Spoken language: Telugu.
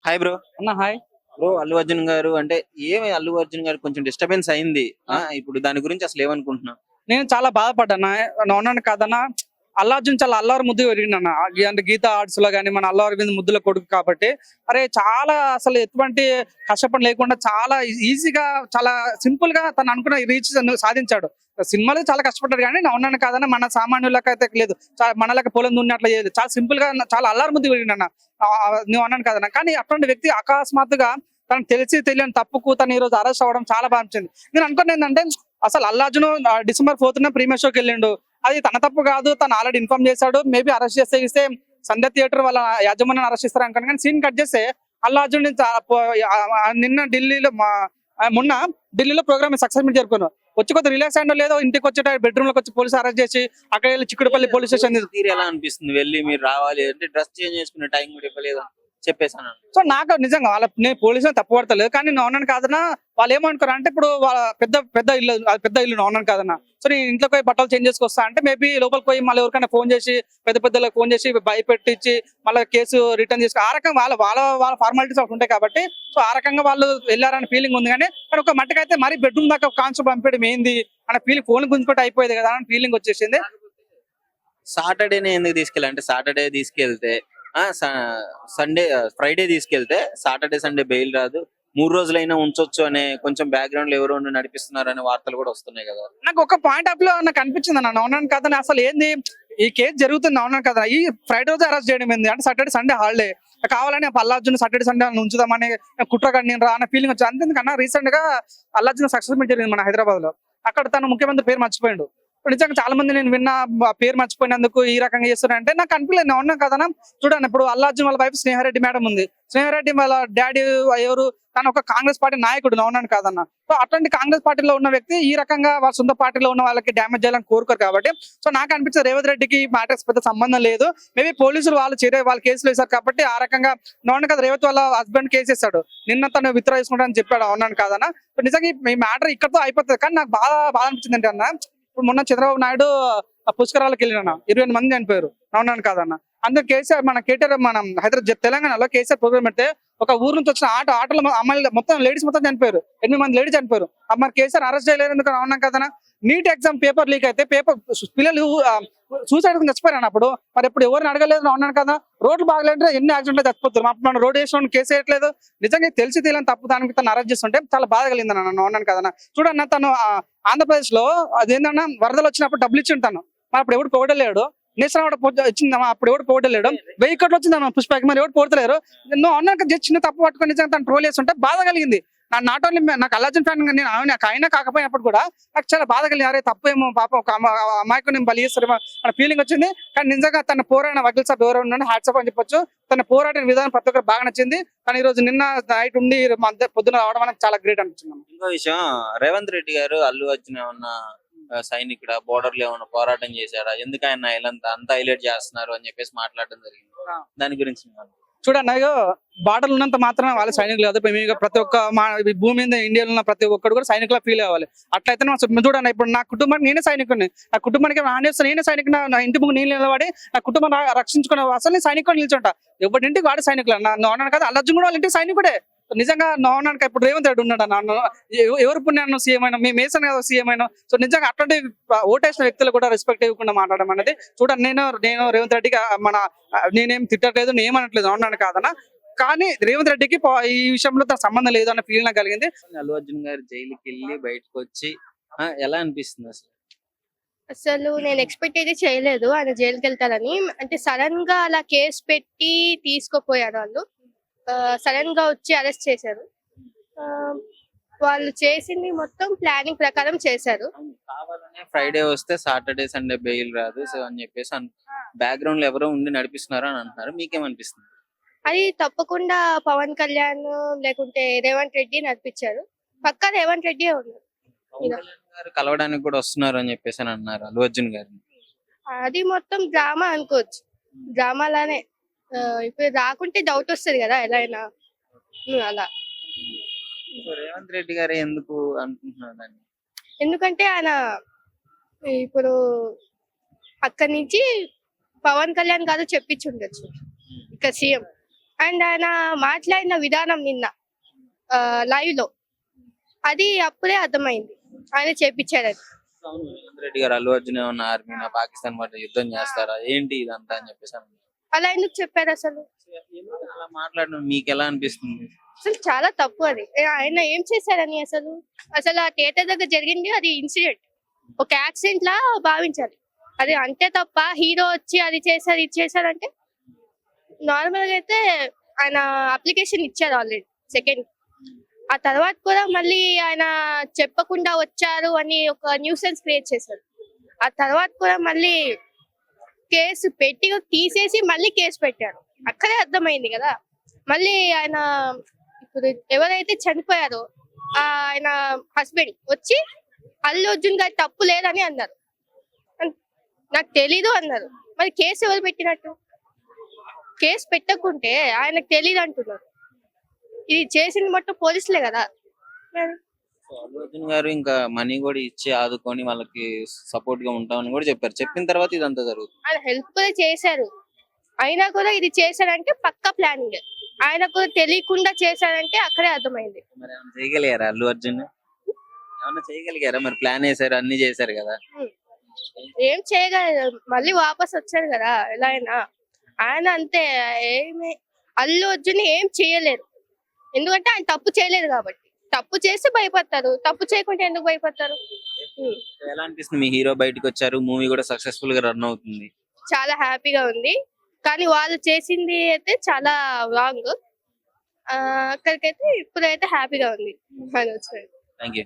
Hi bro. అన్న హాయ్. బ్రో అల్లు అర్జున్ గారు అంటే ఏమి అల్లు అర్జున్ గారు కొంచెం డిస్టర్బెన్స్ అయింది. ఇప్పుడు దాని గురించి అసలు ఏమనుకుంటున్నావు? నేను చాలా బాధపడ్డాను. అవునని కాదన్నా, అల్లు అర్జున్ చాలా అల్లరి ముద్దు పెరిగిందన్న. అంటే గీతా ఆర్ట్స్ లో కానీ మన అల్లు అరవింద్ ముద్దుల కొడుకు కాబట్టి అరే చాలా అసలు ఎటువంటి కష్టపడి లేకుండా చాలా ఈజీగా చాలా సింపుల్ గా తను అనుకున్న రీచ్ సాధించాడు. సినిమాలో చాలా కష్టపడ్డాడు కానీ అవునని కాదన్న మన సామాన్యులకు అయితే లేదు. మనలకి పొలం దున్ని అట్లా చేయలేదు. చాలా సింపుల్ గా చాలా అల్లరి ముద్దు పెరిగిందన్న. నువ్వు అన్నాను కాదన్న, కానీ అటువంటి వ్యక్తి అకస్మాత్తుగా తనకు తెలిసి తెలియని తప్పుకు తను ఈ రోజు అరెస్ట్ అవ్వడం చాలా బాగా అనిపించింది. నేను అనుకున్న ఏంటంటే అసలు Allu Arjun December 4th premier షోకి వెళ్ళిండు. అది తన తప్పు కాదు, తను ఆల్రెడీ ఇన్ఫార్మ్ చేశాడు. మేబీ అరెస్ట్ చేస్తే సంధ్య థియేటర్ వాళ్ళ యాజమాన్యాన్ని అరెస్ట్ చేస్తారు అనుకోండి. కానీ సీన్ కట్ చేస్తే అల్లు అర్జున్ నిన్న ఢిల్లీలో మొన్న ఢిల్లీలో ప్రోగ్రామ్ సక్సెస్ మీట్ జరుపుకున్నారు. వచ్చి కొద్ది రిలాక్స్ అయ్యో లేదో ఇంటికి వచ్చే బెడ్రూమ్ లోకి వచ్చి పోలీసు అరెస్ట్ చేసి అక్కడ వెళ్ళి చిక్కుడుపల్లి పోలీస్ స్టేషన్ తీరు ఎలా అనిపిస్తుంది? వెళ్ళి మీరు రావాలి అంటే డ్రెస్ చేంజ్ చేసుకునే టైం కూడా ఇవ్వలేదు చెప్పేసాను. సో నాకు నిజంగా నేను పోలీసులు తప్పు పడతలేదు, కానీ నౌనని కాదన్నా వాళ్ళు ఏమనుకోరు అంటే ఇప్పుడు వాళ్ళ పెద్ద ఇల్లు, అది పెద్ద ఇల్లు నౌనని కాదన్నా. సో నేను ఇంట్లో పోయి బట్టలు చేంజ్ చేసుకొస్తా అంటే మేబీ లోపలికి పోయి మళ్ళీ ఎవరికైనా ఫోన్ చేసి పెద్దలకు ఫోన్ చేసి భయపెట్టించి మళ్ళీ కేసు రిటర్న్ చేసుకో ఆ రకంగా వాళ్ళ ఫార్మాలిటీస్ ఒకటి ఉంటాయి కాబట్టి సో ఆ రకంగా వాళ్ళు వెళ్ళారని ఫీలింగ్ ఉంది. కానీ ఒక మట్టుకైతే మరి బెడ్రూమ్ దాకా కాన్స్టేబుల్ పంపేయడం ఏంది అనే ఫీలింగ్, ఫోన్ గుంజుకుంటే అయిపోయేది కదా అని ఫీలింగ్ వచ్చేసింది. సాటర్డేనే ఎందుకు తీసుకెళ్ళి అంటే సాటర్డే తీసుకెళ్తే సండే ఫ్రైడే తీసుకెళ్తే సాటర్డే సండే బెయిల్ రాదు, 3 రోజులైనా ఉంచొచ్చు అనే కొంచెం బ్యాక్గ్రౌండ్ లో ఎవరో నడిపిస్తున్నారు అనే వార్తలు కూడా వస్తున్నాయి కదా. నాకు ఒక పాయింట్ ఆఫ్ లో నాకు అనిపించింది అన్న, అవునని కదా అసలు ఏంది ఈ కేసు జరుగుతుంది అవునని కదా, ఈ ఫ్రైడే రోజు అరెస్ట్ చేయడం ఏంది అంటే సాటర్డే సండే హాలిడే కావాలని అల్లు అర్జున్ సాటర్డే సండే ఉంచుదామని కుట్ర కట్టిన అన్న ఫీలింగ్ వచ్చింది. అంతేందుకన్నా రీసెంట్ గా అల్లు అర్జున్ సక్సెస్ మీట్ జరిగింది మన హైదరాబాద్ లో. అక్కడ తను ముఖ్యమంత్రి పేరు మర్చిపోయాడు. నిజంగా చాలా మంది నేను విన్న పేరు మర్చిపోయినందుకు ఈ రకంగా చేస్తున్నారంటే నాకు అనిపించలేదు. అవునా కదనా, చూడండి ఇప్పుడు అల్లు అర్జున్ వాళ్ళ వైఫ్ స్నేహారెడ్డి మేడం ఉంది. స్నేహారెడ్డి వాళ్ళ డాడీ ఎవరు, తను ఒక కాంగ్రెస్ పార్టీ నాయకుడు అవునాను కాదన్నా. సో అట్లాంటి కాంగ్రెస్ పార్టీలో ఉన్న వ్యక్తి ఈ రకంగా వాళ్ళ సొంత పార్టీలో ఉన్న వాళ్ళకి డ్యామేజ్ చేయాలని కోరుకోరు కాబట్టి సో నాకు అనిపించింది రేవంత్ రెడ్డికి మ్యాటర్స్ పెద్ద సంబంధం లేదు. మేబీ పోలీసులు వాళ్ళ కేసులు వేశారు కాబట్టి ఆ రకంగా అవును కదా, రేవంత్ వాళ్ళ హస్బెండ్ కేసు వేస్తాడు, నిన్న తను విత్డ్రా చేసుకుంటానని చెప్పాడు అవునాను కాదన్నా. నిజంగా ఈ మ్యాటర్ ఇక్కడతో అయిపోతుంది. కానీ నాకు బాధ అనిపించింది అంటే అన్న, ఇప్పుడు మొన్న చంద్రబాబు నాయుడు పుష్కరాలకు వెళ్ళిన 28 మంది చనిపోయారు అవునాను కాదన్న. అందులో కేసీఆర్ మన కేటీఆర్ మనం హైదరాబాద్ తెలంగాణలో కేసీఆర్ ప్రోగ్రామ్ పెడితే ఒక ఊరు నుంచి వచ్చిన ఆటోలో అమ్మాయిలు మొత్తం లేడీస్ మొత్తం చనిపోయారు, 8 మంది లేడీస్ చనిపోయారు. మరి కేసీఆర్ అరెస్ట్ చేయలేరు ఎందుకు అవునా కదనా. నీట్ ఎగ్జామ్ పేపర్ లీక్ అయితే పిల్లలు సూసైడ్ చచ్చిపోయారు అన్నప్పుడు మరి ఇప్పుడు ఎవరిని అడగలేదు అవునాను కదా. రోడ్లు బాగలేదంటే ఎన్ని యాక్సిడెంట్లు చచ్చిపోతారు, మనం రోడ్ వేసిన కేసు వేయట్లేదు. నిజంగా తెలిసి తెలియని తప్పు దానికి తను అరెస్ట్ చేస్తుంటే చాలా బాధ కలిగింది అన్న అవునాను కదనా. చూడన్న తను ఆంధ్రప్రదేశ్ లో అదేంటన్నా వరదలు వచ్చినప్పుడు డబ్బులు ఇచ్చి ఉంటాను, మరి అప్పుడు ఎవడు పోగడలేడు. నేషనల్ ఇచ్చిందమ్మా అప్పుడు ఎవడు పోగడలేడు. 1000 కోట్లు వచ్చిందమ్మా పుష్పకి, మరి ఎవరు పోడతలేరు. నువ్వు అన్నాక చిన్న తప్పు పట్టుకొని నిజంగా తను ట్రోల్ చేస్తుంటే బాధ కలిగింది. నాట్ ఓన్లీ నాకు అల్లు అర్జున్ ఫ్యాన్, నేను అయినా కాకపోయినప్పుడు కూడా నాకు చాలా బాధ కలిగింది. అరే తప్పు ఏమో పాప ఒక అమ్మాయికి నేను బలి చేస్తారేమో అనే ఫీలింగ్ వచ్చింది. కానీ నిజంగా తన పోరాడిన వకీల్ సాబ్ ఎవరు ఉన్నాడు హ్యాట్సాప్ అని చెప్పొచ్చు. తన పోరాడిన విధానం ప్రతి ఒక్కరు బాగా నచ్చింది. కానీ ఈ రోజు నిన్న నైట్ ఉండి పొద్దున రావడం అనేది చాలా గ్రేట్ అనిపించింది. ఇంకో విషయం, రేవంత్ రెడ్డి గారు అల్లు అర్జున్ ఏమన్నా సైనికుడ బోర్డర్ లో ఏమన్నా పోరాటం చేశారా, ఎందుకు ఆయన అంతా హైలైట్ చేస్తున్నారు అని చెప్పేసి మాట్లాడడం జరిగింది. దాని గురించి చూడండి, బార్డర్లు ఉన్నంత మాత్రం వాళ్ళ సైనికులు కాదు. ప్రతి ఒక్క భూమి మీద ఇండియాలో ఉన్న ప్రతి ఒక్కరు కూడా సైనికులా ఫీల్ అవ్వాలి. అట్లయితే చూడండి, ఇప్పుడు నా కుటుంబానికి నేనే సైనికుడిని, నా కుటుంబానికి హాని వస్తే నేనే సైనికుడు, నా ఇంటి ముందు నీళ్ళు నిలబడి నా కుటుంబం రక్షించుకునే అసలు నేను సైనికుడు నిల్చుంటా. ఎవరింటికి వాడి సైనికులు అన్నాను కదా, అల్లు అర్జున్ కూడా వాళ్ళ ఇంటికి సైనికుడే. నిజంగా నవ్వడానికి ఇప్పుడు రేవంత్ రెడ్డి ఉన్నాడు అన్న, ఎవరు పుణ్యాన్ని సీఎం అయినా, మేము వేసాను కదా సీఎం అయినా. సో నిజంగా అట్లాంటి ఓటేసిన వ్యక్తులు కూడా రెస్పెక్ట్ ఇవ్వకుండా మాట్లాడడం అనేది చూడండి. నేను రేవంత్ రెడ్డికి నేనేం తిట్టట్లేదు, నేను ఏమనట్లేదు అవునాను కాదన్నా. కానీ రేవంత్ రెడ్డికి ఈ విషయంలో తన సంబంధం లేదు అన్న ఫీలింగ్ నాకు కలిగింది. అల్లు అర్జున్ గారు జైలుకి వెళ్ళి బయటకు వచ్చి ఎలా అనిపిస్తుంది అసలు? అసలు నేను ఎక్స్పెక్ట్ అయితే చేయలేదు ఆయన జైలుకి వెళ్తారని. అంటే సడన్ గా అలా కేసు పెట్టి తీసుకుపోయారు వాళ్ళు. సడన్ గా వచ్చి అరెస్ట్ చేశారు. ఆ, వాళ్ళు చేసింది మొత్తం ప్లానింగ్ ప్రకారం చేశారు. కావాలనే ఫ్రైడే వస్తే సాటర్డే సండే బెయిల్ రాదు సో అని చెప్పేసి బ్యాక్గ్రౌండ్ లో ఎవరో ఉండి నడిపిస్తున్నారు అని అంటున్నారు. మీకేమనిపిస్తుంది? అది తప్పకుండా పవన్ కళ్యాణ్ లేకుంటే రేవంత్ రెడ్డి నడిపించారు. పక్కా రేవంత్ రెడ్డి ఉన్నారు. పవన్ కళ్యాణ్ గారు కలవడానికి కూడా వస్తున్నారు అని చెప్పేసి అని అన్నారు అల్లు అర్జున్ గారిని. అది మొత్తం డ్రామా అనుకోవచ్చు, డ్రామాలానే. ఇప్పుడు రాకుంటే డౌట్ వస్తుంది కదా ఎలా అయినా. అలా సో రేవంత్ రెడ్డి గారు ఎందుకు అనుకుంటున్నారు దాన్ని? ఎందుకంటే ఆయన ఇప్పుడు అక్కడి నుంచి పవన్ కళ్యాణ్ గారు చెప్పించుండొచ్చు ఇక సీఎం. అండ్ ఆయన మాట్లాడిన విధానం నిన్న లైవ్ లో అది అప్పుడే అర్థమైంది ఆయన చేపించారని. అవును, రేవంత్ రెడ్డి గారు అల్లు అర్జున్ ఏమన్నా ఆర్మీనా పాకిస్తాన్ పట్ల యుద్ధం చేస్తారా ఏంటి ఇదంతా అని చెప్పేసి అన్నారు. అలా ఎందుకు చెప్పారు అసలు? ఎందుకు అలా మాట్లాడడం మీకు ఎలా అనిపిస్తుంది? అసలు చాలా తప్పు అది. ఆయన ఏం చేశారని అసలు అసలు ఆ థియేటర్ దగ్గర జరిగింది అది ఇన్సిడెంట్, ఒక యాక్సిడెంట్ లా భావించాలి. అది అంతే తప్ప హీరో వచ్చి అది చేశారు ఇది చేశారు అంటే నార్మల్ గా అయితే ఆయన అప్లికేషన్ ఇచ్చారు ఆల్రెడీ సెకండ్. ఆ తర్వాత కూడా మళ్ళీ ఆయన చెప్పకుండా వచ్చారు అని ఒక న్యూసెన్స్ క్రియేట్ చేశారు. ఆ తర్వాత కూడా మళ్ళీ కేసు పెట్టి తీసేసి మళ్ళీ కేసు పెట్టారు. అక్కడే అర్థమైంది కదా. మళ్ళీ ఆయన ఇప్పుడు ఎవరైతే చనిపోయారో ఆయన హస్బెండ్ వచ్చి అల్లు అర్జున్ గారి తప్పు లేదని అన్నారు. నాకు తెలీదు అన్నారు. మరి కేసు ఎవరు పెట్టినట్టు? కేసు పెట్టకుంటే ఆయనకు తెలీదు అంటున్నారు. ఇది చేసింది మొత్తం పోలీసులే కదా. మరి సో అల్లు అర్జున్ గారు ఇంకా మనీ కూడా ఇచ్చి ఆదుకొని వాళ్ళకి సపోర్ట్ గా ఉంటామని కూడా చెప్పారు. చెప్పిన తర్వాత ఇదంతా జరుగుతుంది. ఆయన హెల్ప్ కూడా చేశారు. అయినా కూడా ఇది చేశారంటే పక్కా ప్లానింగ్. ఆయన కూడా తెలియకుండా చేశారంటే అక్కడే అర్థమైంది. మరి ఏమైనా చేయగలిగారా అల్లు అర్జున్? ఏమన్నా చేయగలిగారా? మరి ప్లాన్ వేసారు, అన్ని చేశారు కదా. ఏం చేయగలరు? మళ్ళీ వాపస్ వచ్చారు కదా ఎలా అయినా. ఆయన అంతే ఏమి అల్లు అర్జున్ ఏం చేయలేరు. ఎందుకంటే ఆయన తప్పు చేయలేదు కాబట్టి. తప్పు చేస్తే భయపడతారు, తప్పు చేయకుంటే ఎందుకు భయపడతారు? సో ఎలా అనిపిస్తుంది? మీ హీరో బయటకు వచ్చారు, మూవీ కూడా సక్సెస్ఫుల్ గా రన్ అవుతుంది. చాలా హ్యాపీగా ఉంది. కానీ వాళ్ళు చేసింది అయితే చాలా రాంగ్. అక్కడికైతే ఇప్పుడైతే హ్యాపీగా ఉంది. Thank you.